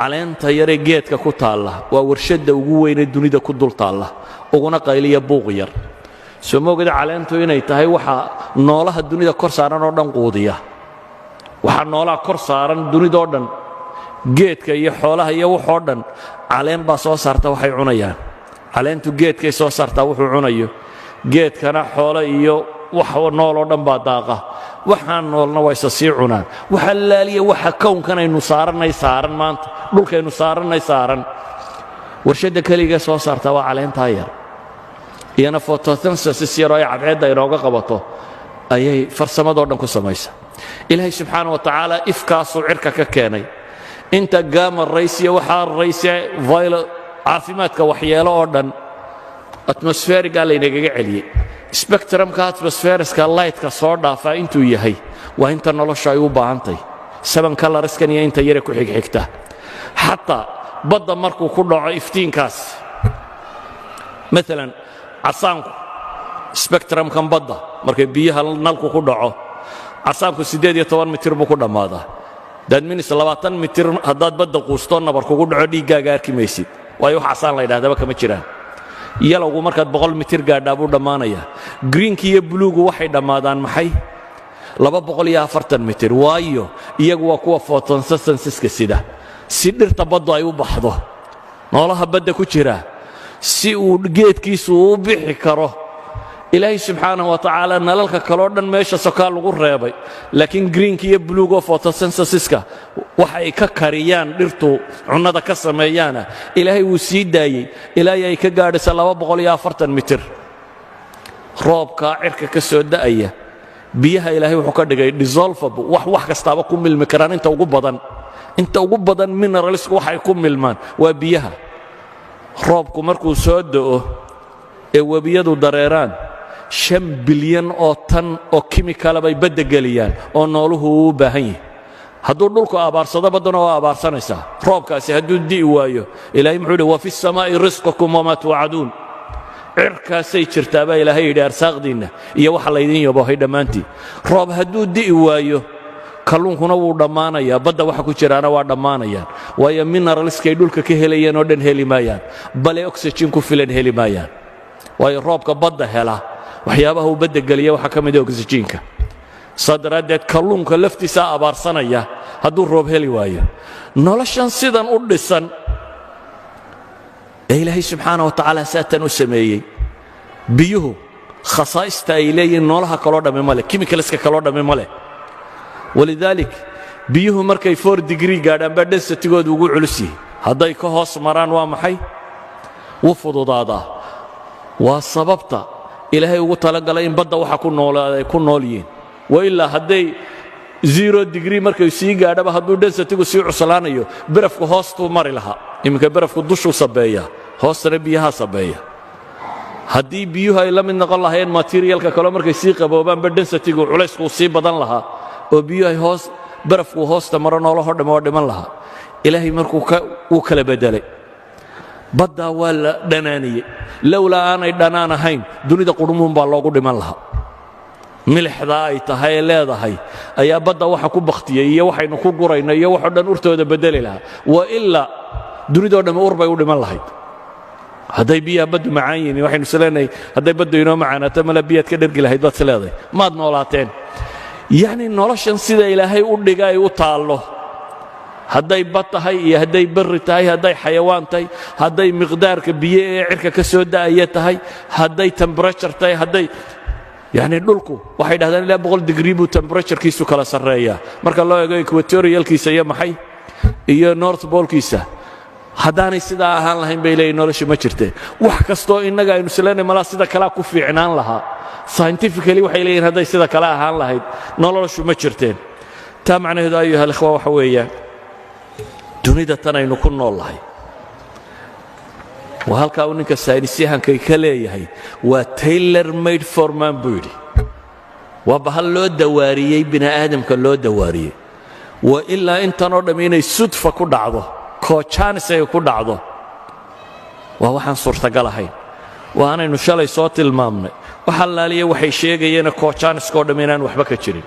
caleenta yare geedka ku taalla waa warshadda ugu weynee dunida ku dul taalla uguna qayliya buuq yar soo moogada caleentu inay tahay waxa noolaha dunida kor saaran oo dhan quudiya waxa noolaha kor saaran dunida oo dhan geedka iyo xoolaha iyo waxoo dhan caleen baa soo saarta waxay cunayaan caleentu geedkay soo saartaa wuxuu cunayo geedkana xoolo iyo wax nool oo dhan baa daaqa waxaan noolna waa isa sii cunaan waxa laaliya waxa kownkan aynu saaran maanta dhulkaynu saaran warshadda kaliya soo saarta waa caleentaa yar iyana photosynthesis yar oo ay cadceedda inooga qabato ayay farsamadoo dhan ku samaysa ilaahay subxaana wa tacaala ifkaasuu cirka ka keenay inta gamma rays iyo waxaa rayse violet caafimaadka waxyeelo oo dhan atmospheriga laynagaga celiyey spectrumka atmospheriska lightka soo dhaafaa intuu yahay waa inta nolosha ay u baahantahay 7 colorskan iyo inta yare ku xigxigta xataa badda markuu ku dhaco iftiinkaas maalan casaanku spectrumkan badda markay biyaha nalku ku dhaco casaanku 18 mitir buu ku dhammaadaa daadminis 20 mitir haddaad badda quusto nabar kugu dhaco dhiiggaaga arki maysid waayo wax casaan la yidhahdaba kama jiraan yalowgu markaad 100 mitir gaadhaa buu dhammaanayaa greenki iyo buluugu waxay dhammaadaan maxay 240 mitir waayo iyagu waa kuwa photosynthesiska sida si dhirta baddu ay u baxdo noolaha badda ku jira si uu geedkiisu u bixi karo ilaahay subxaanahu wa tacaala nalalka kaloo dhan meesha sokaa lagu reebay laakiin greenka iyo buluuga photosynthesiska waxay ka kariyaan dhirtu cunnada ka sameeyaana ilaahay wuu sii daayey ilaahay ay ka gaadhaysa 240 mitir roobka cirka ka soo da'aya biyaha ilaahay wuxuu ka dhigay dissolvable wax kastaaba ku milmi karaan inta ugu badan mineralsku waxay ku milmaan waa biyaha roobku markuu soo da'o ee webiyadu dareeraan 5 bilyan oo tan oo chemical bay badda geliyaan oo nooluhu u baahan yahay hadduu dhulku abaarsado baddana waa abaarsanaysaa roobkaasi hadduu di'i waayo ilaahay muxuu yidhi wa fi samaa'i risqukum wamaa tuucaduun cirkaasay jirtaa baa ilaahay yidhi arsaaqdiinna iyo waxa laydin yaboohay dhammaantiin roob hadduu di'i waayo kalluunkuna wuu dhammaanayaa badda waxa ku jiraana waa dhammaanayaan waayo mineralskay dhulka ka helayeen oo dhan heli maayaan bale oxygen ku filan heli maayaan waayo roobka badda hela waxyaabaha uu badda geliya waxaa ka mid ah oxygenka saa daraaddeed kalluunka laftiisa abaarsanaya hadduu roob heli waayo noloshan sidan u dhisan ee ilaahay subxaana wa tacaala saatan u sameeyey biyuhu khasaa'ista ay leeyihiin noolaha kaloo dhamme ma leh chemicalska kaloo dhamme ma leh walidaalik biyuhu markay 4 degree gaadhaan baa densitigoodu ugu culus yihi hadday ka hoos maraan waa maxay wuu fududaadaa waa sababta ilaahay ugu talagalay in badda waxa ay ku nool yihiin wailaa hadday 0 degree markay sii gaadhaba hadduu densitigu sii cuslaanayo barafku hoostuu mari lahaa iminka barafku dushuu sabeeya hoostana biyaha sabeeya haddii biyuhu ay la mid noqon lahaayeen materialka kaloo markay sii qaboobaanba densitigu culaysku sii badan lahaa oo biyuhu ay barafku hoosta maro noolahoo dhamma oo dhiman lahaa ilaahay markuu uu kala bedelay baddaa waa la dhanaaniyey lowlaa aanay dhanaan ahayn dunida qudhumuun baa loogu dhiman lahaa milixdaa ay tahay ee leedahay ayaa badda waxa ku bakhtiyey iyo waxaynu ku gurayno iyo waxoo dhan urtooda bedeli lahaa wa ilaa dunidoo dhamme ur bay u dhiman lahayd hadday biyaha baddu macaan yihiin waxaynu isleenahay hadday baddu inoo macaanaato mala biyaad ka dhergi lahayd baad isleedahay maad noolaateen yacni noloshan sida ilaahay u dhiga ay u taallo hadday bad tahay iyo hadday barri tahay hadday xayawaan tahay hadday miqdaarka biyo ee cirka ka soo da'aya tahay hadday temperature tahay hadday yacni dhulku waxay dhahdaan ilaa 100 degree buu temperaturekiisu kala sarreeyaa marka loo eego equatorialkiisa iyo maxay iyo north polkiisa haddaanay sidaa ahaan lahayn bay leeyihin noloshu ma jirteen wax kastoo innaga aynu isleenay malaa sida kalea ku fiicnaan lahaa scientifically waxay leeyihin hadday sida kale ahaan lahayd noloshu ma jirteen taa macnaheedu ayuha alikhwa waxa weeyaan dunida tan aynu ku nool lahay waa halkaa uu ninka saynisyahankay ka leeyahay waa tailor made for man buu yidhi waa bahal loo dawaariyey bini aadamka loo dawaariyey waa ilaa intanoo dhamm inay sudfa ku dhacdo koojanis ay ku dhacdo waa waxaan suurtagal ahayn waanaynu shalay soo tilmaamnay wax allaaliya waxay sheegayeena koojaaniskoo dhamm inaan waxba ka jirin